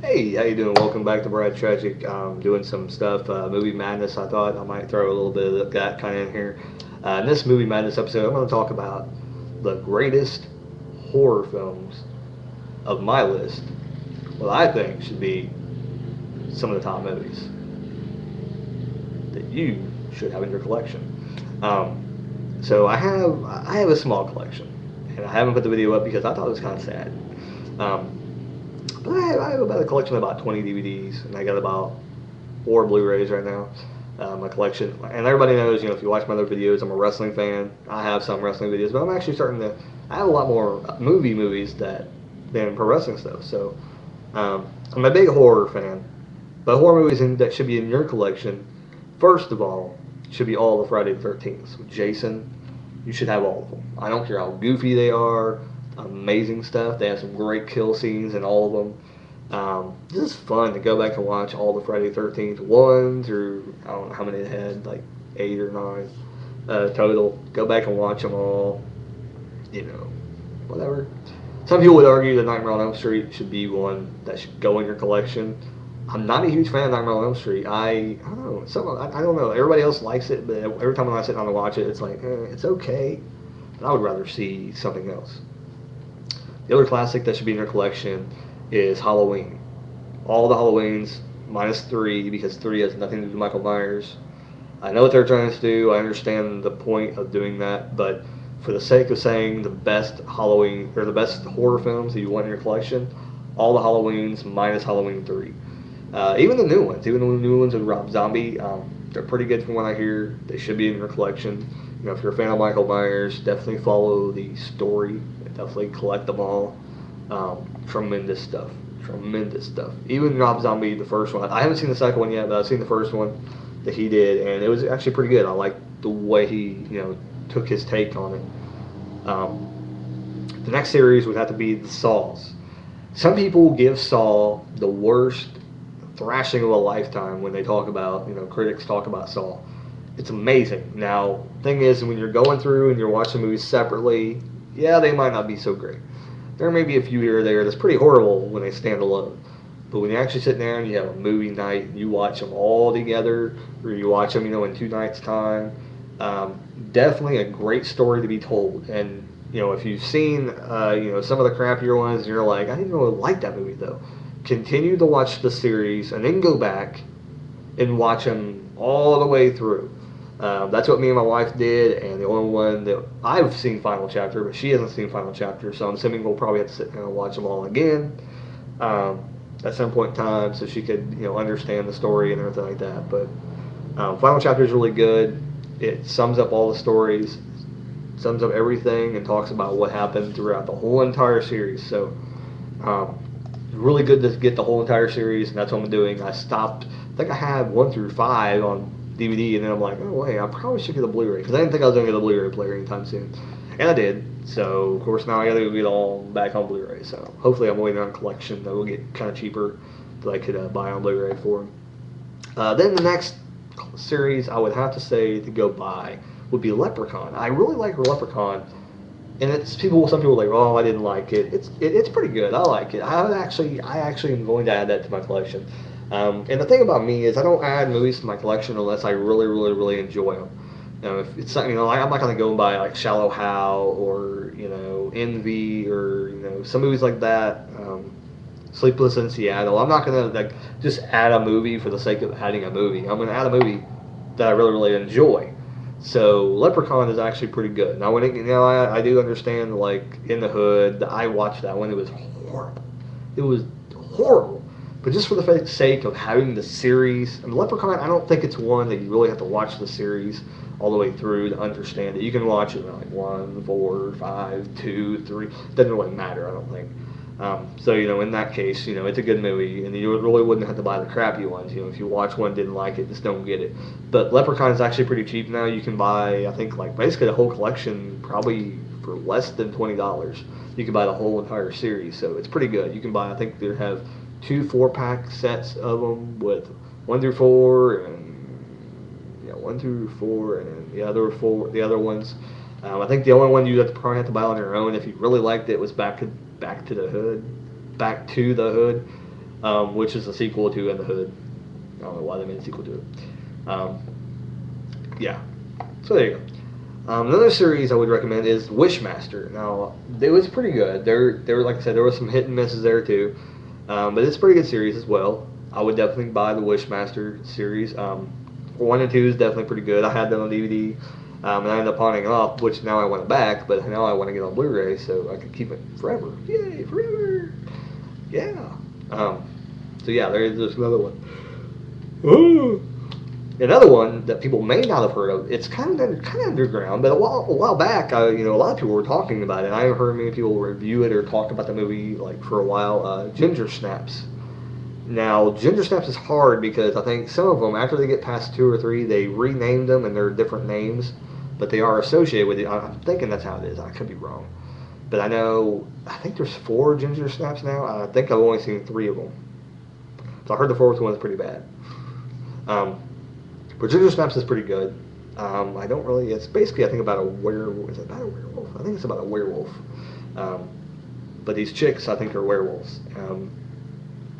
Hey, how you doing? Welcome back to Brad Tragic. Doing some stuff, movie madness. I thought I might throw a little bit of that kind of in here. In this movie madness episode, I'm going to talk about the greatest horror films of my list. What I think should be some of the top movies that you should have in your collection. So I have a small collection, and I haven't put the video up because I thought it was kind of sad. Um, but I have about a collection of about 20 DVDs, and I got about four Blu-rays right now. My collection, and everybody knows, if you watch my other videos, I'm a wrestling fan. I have some wrestling videos, but I'm actually starting to. I have a lot more movies than pro wrestling stuff. So I'm a big horror fan, but horror movies that should be in your collection, first of all, should be all the Friday the 13th. So Jason, you should have all of them. I don't care how goofy they are, amazing stuff. They have some great kill scenes in all of them. This is fun to go back and watch all the Friday the 13th, 1 through, I don't know how many they had, like 8 or 9 total. Go back and watch them all, you know, whatever. Some people would argue that Nightmare on Elm Street should be one that should go in your collection. I'm not a huge fan of Nightmare on Elm Street. I don't know. I don't know. Everybody else likes it, but every time I sit down to watch it, it's like, it's okay. But I would rather see something else. The other classic that should be in your collection is Halloween. All the Halloweens minus 3 because 3 has nothing to do with Michael Myers. I know what they're trying to do. I understand the point of doing that, but for the sake of saying the best Halloween or the best horror films that you want in your collection, all the Halloweens minus Halloween 3. Even the new ones with Rob Zombie, they're pretty good from what I hear. They should be in your collection. If you're a fan of Michael Myers, definitely follow the story. Definitely collect them all. Tremendous stuff. Tremendous stuff. Even Rob Zombie, the first one. I haven't seen the second one yet, but I've seen the first one that he did, and it was actually pretty good. I liked the way he, took his take on it. The next series would have to be the Saws. Some people give Saw the worst thrashing of a lifetime when they talk about, critics talk about Saw. It's amazing. Now, thing is, when you're going through and you're watching movies separately, yeah, they might not be so great. There may be a few here or there that's pretty horrible when they stand alone. But when you actually sit down, you have a movie night, and you watch them all together, or you watch them, in 2 nights' time. Definitely a great story to be told. And if you've seen, some of the crappier ones, and you're like, I didn't really like that movie though. Continue to watch the series, and then go back and watch them all the way through. That's what me and my wife did, and the only one that I've seen Final Chapter, but she hasn't seen Final Chapter, so I'm assuming we'll probably have to sit down and watch them all again at some point in time, so she could understand the story and everything like that. But Final Chapter is really good. It sums up all the stories, sums up everything, and talks about what happened throughout the whole entire series. So really good to get the whole entire series, and that's what I'm doing. I stopped. I think I had 1 through 5 on DVD, and then I'm like, oh wait, I probably should get a Blu-ray because I didn't think I was going to get a Blu-ray player anytime soon, and I did. So of course now I got to go get it all back on Blu-ray. So hopefully I'm waiting on a collection that will get kind of cheaper that I could buy on Blu-ray for them. Then the next series I would have to say to go buy would be Leprechaun. I really like Leprechaun, and some people are like, oh, I didn't like it. It's pretty good. I like it. I actually am going to add that to my collection. And the thing about me is I don't add movies to my collection unless I really, really, really enjoy them. If it's something, like I'm not gonna go and buy like Shallow Hal or Envy or some movies like that. Sleepless in Seattle. I'm not gonna like just add a movie for the sake of adding a movie. I'm gonna add a movie that I really, really enjoy. So Leprechaun is actually pretty good. Now, I do understand like In the Hood. I watched that one. It was horrible. It was horrible. But just for the sake of having the series, and Leprechaun, I don't think it's one that you really have to watch the series all the way through to understand it. You can watch it like 1, 4, 5, 2, 3. Doesn't really matter, I don't think. So in that case, it's a good movie, and you really wouldn't have to buy the crappy ones. If you watch one, didn't like it, just don't get it. But Leprechaun is actually pretty cheap now. You can buy, I think, like basically the whole collection probably for less than $20. You can buy the whole entire series, so it's pretty good. You can buy, I think they have 2 4-pack sets of them with 1 through 4 and 1 through 4 and the other ones. I think the only one you probably have to buy on your own if you really liked it was Back to the Hood. Back to the Hood. which is a sequel to In the Hood. I don't know why they made a sequel to it. Um, yeah. So there you go. Another series I would recommend is Wishmaster. Now, it was pretty good. There were, like I said, there were some hit and misses there too, but it's a pretty good series as well. I would definitely buy the Wishmaster series. One and two is definitely pretty good. I had them on DVD, and I ended up pawning it off, which now I want it back, but now I want to get on Blu-ray so I can keep it forever. Yay, forever! Yeah. So yeah, there's another one. Ooh. Another one that people may not have heard of. It's kind of underground, but a while back, a lot of people were talking about it. I haven't heard many people review it or talk about the movie like for a while. Ginger Snaps. Now, Ginger Snaps is hard because I think some of them, after they get past 2 or 3, they renamed them and they're different names, but they are associated with it. I'm thinking that's how it is. I could be wrong, but I think there's 4 Ginger Snaps now. I think I've only seen 3 of them. So I heard the 4th one is pretty bad. But Ginger Snaps is pretty good. I don't really. It's basically I think about a werewolf. Is it about a werewolf? I think it's about a werewolf. But these chicks I think are werewolves.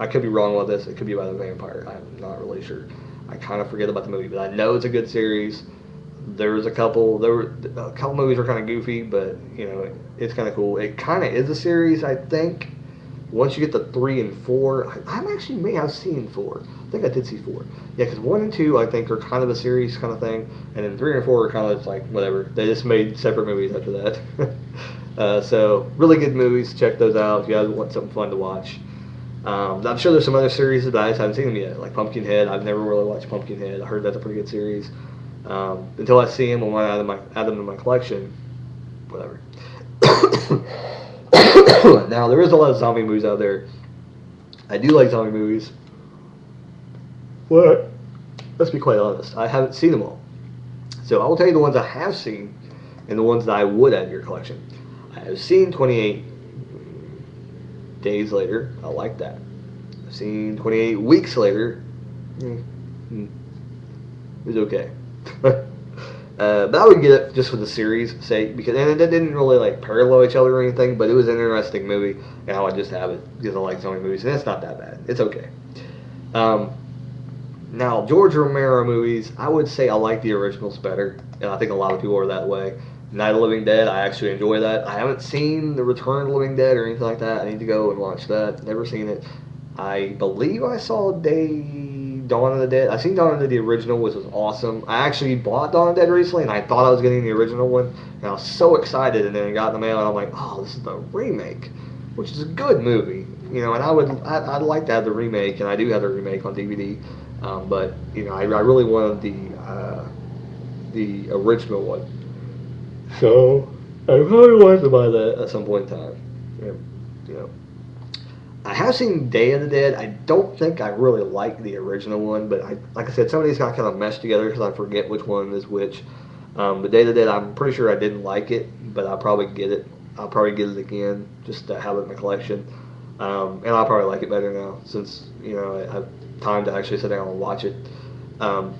I could be wrong with this. It could be about a vampire. I'm not really sure. I kind of forget about the movie, but I know it's a good series. There were a couple movies are kind of goofy, but it's kind of cool. It kind of is a series, I think. Once you get to 3 and 4, I actually may have seen 4. I think I did see 4. Yeah, because 1 and 2 I think are kind of a series kind of thing, and then 3 and 4 are kind of like whatever. They just made separate movies after that. So really good movies. Check those out if you guys want something fun to watch. I'm sure there's some other series, but I just haven't seen them yet. Like Pumpkinhead. I've never really watched Pumpkinhead. I heard that's a pretty good series. Until I see them, I want to add them to my collection. Whatever. Now, there is a lot of zombie movies out there. I do like zombie movies. But let's be quite honest. I haven't seen them all. So I will tell you the ones I have seen and the ones that I would add to your collection. I have seen 28 Days Later. I like that. I've seen 28 Weeks Later. It was okay. But I would get it just for the series' sake, because it didn't really like parallel each other or anything, but it was an interesting movie, and I would just have it because I like zombie movies, and it's not that bad. It's okay. Now, George Romero movies, I would say I like the originals better, and I think a lot of people are that way. Night of the Living Dead, I actually enjoy that. I haven't seen The Return of the Living Dead or anything like that. I need to go and watch that. Never seen it. I believe I saw Dawn of the Dead. I've seen Dawn of the Dead, the original, which was awesome. I actually bought Dawn of the Dead recently, and I thought I was getting the original one, and I was so excited, and then it got in the mail, and I'm like, oh, this is the remake, which is a good movie, and I'd like to have the remake, and I do have the remake on DVD, but I really wanted the original one, so I probably want to buy that at some point in time. I have seen Day of the Dead. I don't think I really like the original one, but like I said, some of these got kind of meshed together because I forget which one is which. But Day of the Dead, I'm pretty sure I didn't like it, but I'll probably get it. I'll probably get it again just to have it in my collection. And I'll probably like it better now since I have time to actually sit down and watch it. Land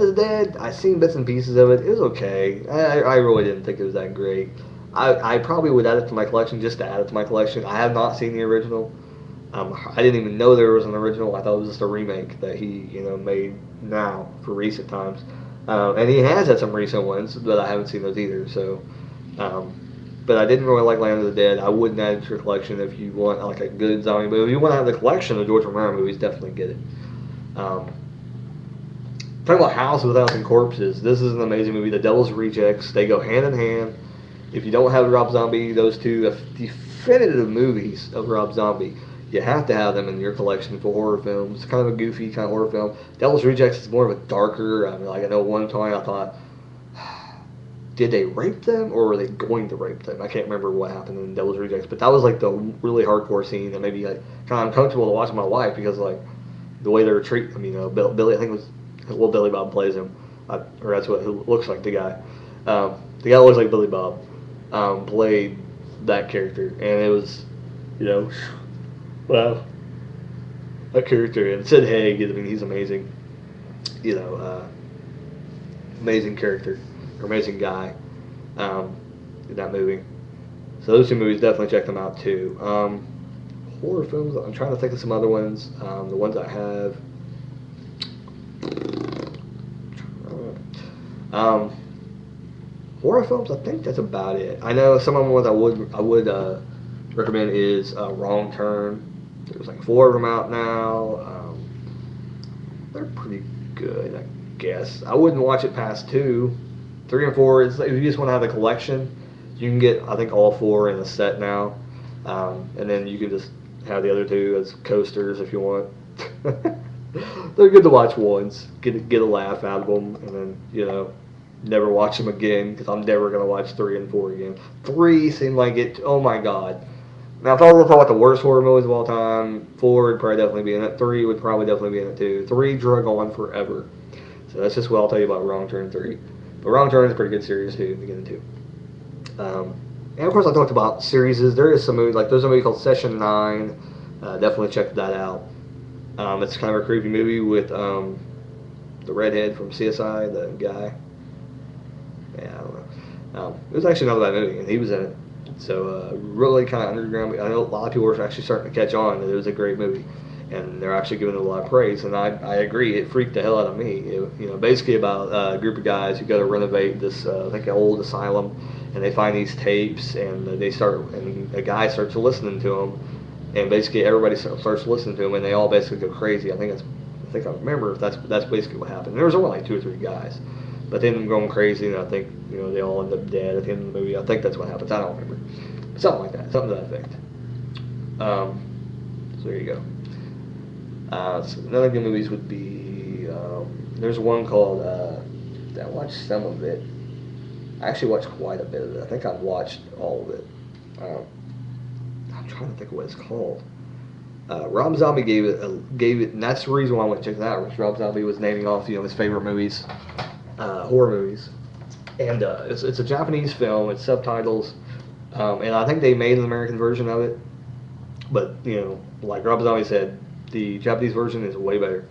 of the Dead, I've seen bits and pieces of it. It was okay. I really didn't think it was that great. I probably would add it to my collection just to add it to my collection. I have not seen the original. I didn't even know there was an original. I thought it was just a remake that he made now for recent times. And he has had some recent ones, but I haven't seen those either. So, but I didn't really like Land of the Dead. I wouldn't add it to your collection if you want like a good zombie movie. If you want to have the collection of George Romero movies, definitely get it. Talking about House of a Thousand Corpses, this is an amazing movie. The Devil's Rejects, they go hand in hand. If you don't have Rob Zombie, those two definitive movies of Rob Zombie, you have to have them in your collection for horror films. It's kind of a goofy kind of horror film. Devil's Rejects is more of a darker. I know one time I thought, did they rape them or were they going to rape them? I can't remember what happened in Devil's Rejects, but that was like the really hardcore scene that made me kind of uncomfortable to watch with my wife because the way they were treating him. Billy, I think it was Billy Bob plays him, or that's what who looks like the guy. The guy that looks like Billy Bob. Played that character, and it was, wow, that character. And Sid Haig, he's amazing, amazing character, or amazing guy, in that movie. So those two movies, definitely check them out too. horror films. I'm trying to think of some other ones. The ones I have. Um, Horror films, I think that's about it. I know some of the ones I would recommend is Wrong Turn. There's like 4 of them out now. They're pretty good, I guess. I wouldn't watch it past 2. 3 and 4 is if you just want to have the collection. You can get I think all 4 in a set now, and then you can just have the other 2 as coasters if you want. They're good to watch once, get a laugh out of them, and then never watch them again because I'm never gonna watch 3 and 4 again. 3 seemed like it. Oh my god. Now if I were to talk about the worst horror movies of all time, 4 would probably definitely be in it. 3 would probably definitely be in it too. 3 drug on forever. So that's just what I'll tell you about Wrong Turn 3. But Wrong Turn is a pretty good series too to get into. And of course I talked about series. There is some movie like there's a movie called Session 9. Definitely check that out. It's kind of a creepy movie with the redhead from CSI, the guy. Yeah, I don't know. It was actually not a bad movie, and he was in it. So really kind of underground. I know a lot of people are actually starting to catch on that it was a great movie, and they're actually giving it a lot of praise. And I agree, it freaked the hell out of me. Basically about a group of guys who go to renovate this I think an old asylum, and they find these tapes, and and a guy starts listening to them, and basically everybody starts listening to him, and they all basically go crazy. I think I remember that's basically what happened. There was only like 2 or 3 guys. But they end up going crazy, and I think they all end up dead at the end of the movie. I think that's what happens. I don't remember. Something like that. Something to that effect. So there you go. So another good movies would be there's one called I watched some of it. I actually watched quite a bit of it. I think I've watched all of it. I'm trying to think of what it's called. Rob Zombie gave it, and that's the reason why I went to check it out. Rob Zombie was naming off his favorite movies. Horror movies, and it's a Japanese film. It's subtitles, and I think they made an American version of it. But like Rob Zombie said, the Japanese version is way better.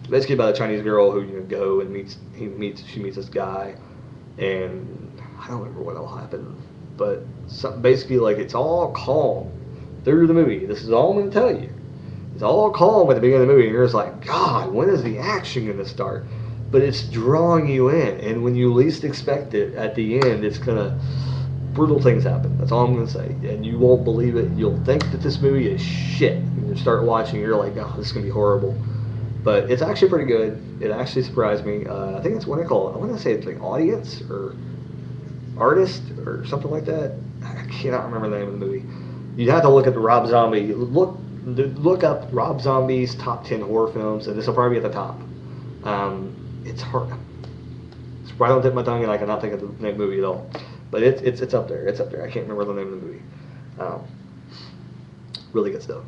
Basically about a Chinese girl who go and she meets this guy, and I don't remember what all happened, but basically like it's all calm through the movie. This is all I'm going to tell you. It's all calm at the beginning of the movie, and you're just like, God, when is the action going to start? But it's drawing you in, and when you least expect it, at the end, it's gonna brutal things happen. That's all I'm gonna say, and you won't believe it. You'll think that this movie is shit. When you start watching, you're like, oh, this is gonna be horrible. But it's actually pretty good. It actually surprised me. I think it's what I call it. I want to say it's like audience or artist or something like that. I cannot remember the name of the movie. You'd have to look at the Rob Zombie. Look up Rob Zombie's top 10 horror films, and this will probably be at the top. It's hard. It's right on the tip of my tongue, and I cannot think of the name of the movie at all. But it's up there. It's up there. I can't remember the name of the movie. Really good stuff.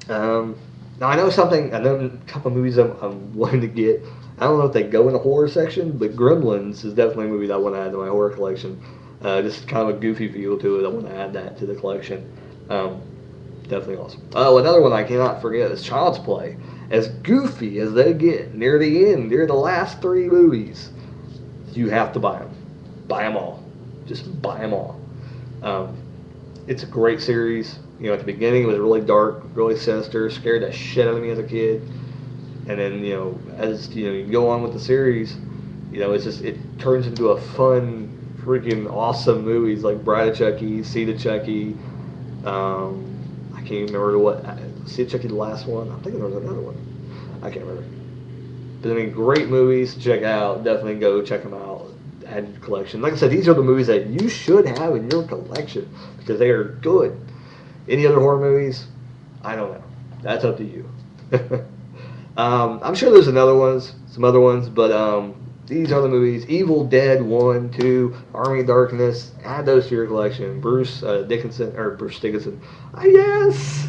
Now I know a couple of movies I'm wanting to get. I don't know if they go in the horror section, but Gremlins is definitely a movie that I want to add to my horror collection. Just kind of a goofy feel to it. I want to add that to the collection. Definitely awesome. Oh, another one I cannot forget is Child's Play. As goofy as they get near the end, near the last 3 movies, you have to buy them. Buy them all. Just buy them all. It's a great series. At the beginning it was really dark, really sinister, scared the shit out of me as a kid. And then, as you go on with the series, it turns into a fun, freaking awesome movies like Bride of Chucky, Seed of Chucky. I can't even remember what. Seed of Chucky, the last one. I'm thinking there was another one. I can't remember. But I mean, great movies to check out. Definitely go check them out. Add to your collection. Like I said, these are the movies that you should have in your collection because they are good. Any other horror movies? I don't know. That's up to you. I'm sure there's some other ones, but these are the movies. Evil Dead 1, 2, Army of Darkness. Add those to your collection. Bruce Dickinson. Yes!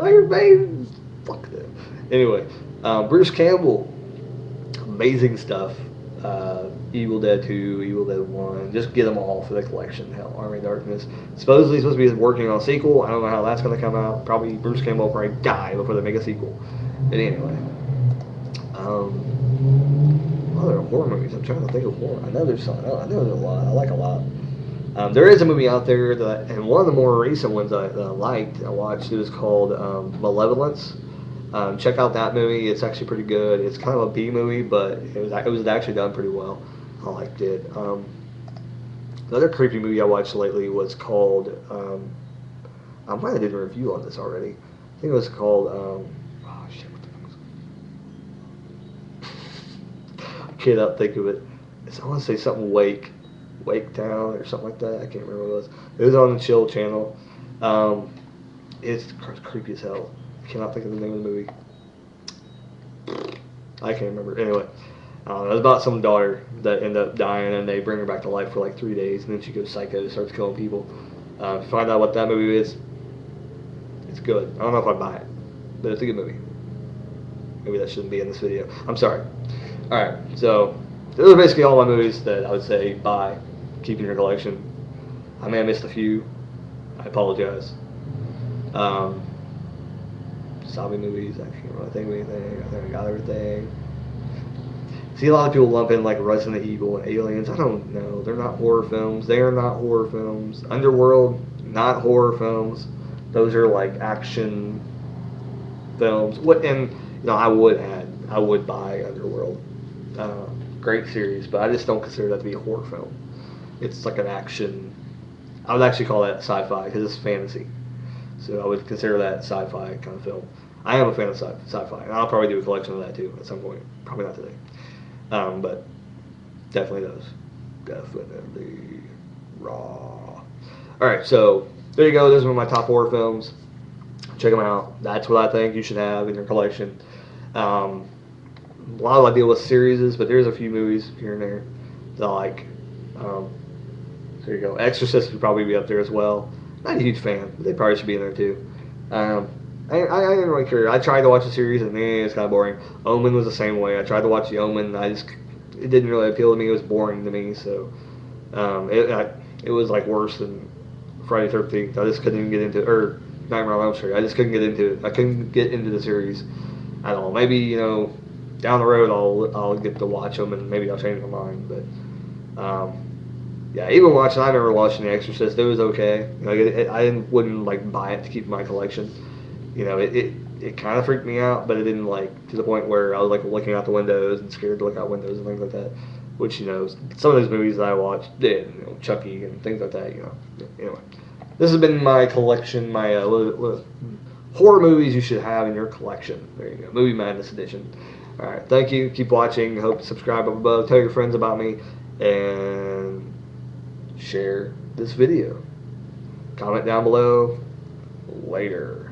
Iron Maiden. Fuck them. Anyway, Bruce Campbell. Amazing stuff. Evil Dead 2, Evil Dead 1. Just get them all for the collection. Hell, Army of Darkness. Supposedly supposed to be working on a sequel. I don't know how that's going to come out. Probably Bruce Campbell will probably die before they make a sequel. But anyway. Other horror movies. I'm trying to think of horror. I know there's some. I know there's a lot. I like a lot. There is a movie out there that, and one of the more recent ones that I liked, I watched. It was called Malevolence. Check out that movie. It's actually pretty good. It's kind of a B movie, but it was actually done pretty well. I liked it. The other creepy movie I watched lately was called. I might have did a review on this already. I think it was called. Oh shit! What the fuck was it? I cannot think of it. I want to say something Wake Town or something like that. I can't remember what it was. It was on the Chill channel. It's creepy as hell. I cannot think of the name of the movie. I can't remember. Anyway, it was about some daughter that ended up dying, and they bring her back to life for like 3 days, and then she goes psycho, starts killing people. Find out what that movie is. It's good. I don't know if I'd buy it, but it's a good movie. Maybe that shouldn't be in this video. I'm sorry. Alright, so those are basically all my movies that I would say buy, keep in your collection. I may have missed a few. I apologize. Zombie movies, I can't really think of anything. I think I got everything. See, a lot of people lump in like Resident Evil and Aliens. I don't know. They're not horror films. They are not horror films. Underworld, not horror films. Those are like action films. And I would buy Underworld. Great series, but I just don't consider that to be a horror film. It's like an action. I would actually call that sci-fi because it's fantasy. So I would consider that sci-fi kind of film. I am a fan of sci-fi, and I'll probably do a collection of that too at some point. Probably not today, but definitely those. Definitely raw. All right, so there you go. Those are my top horror films. Check them out. That's what I think you should have in your collection. A lot I deal with series, but there's a few movies here and there that I like. There you go. Exorcist would probably be up there as well. Not a huge fan, but they probably should be in there too. I didn't really care. I tried to watch the series and it's kind of boring. Omen was the same way. I tried to watch The Omen. It didn't really appeal to me. It was boring to me. So it was like worse than Friday 13th. I just couldn't even get into or Nightmare on Elm Street. I just couldn't get into it. I couldn't get into the series at all. Maybe down the road I'll get to watch them and maybe I'll change my mind. But yeah, even watching, I remember watching The Exorcist. It was okay. I wouldn't like buy it to keep in my collection. It kind of freaked me out, but it didn't to the point where I was looking out the windows and scared to look out windows and things like that. Which some of those movies that I watched did. Chucky and things like that. Anyway, this has been my collection. My horror movies you should have in your collection. There you go, Movie Madness edition. All right, thank you. Keep watching. Hope to subscribe up above. Tell your friends about me and share this video. Comment down below. Later.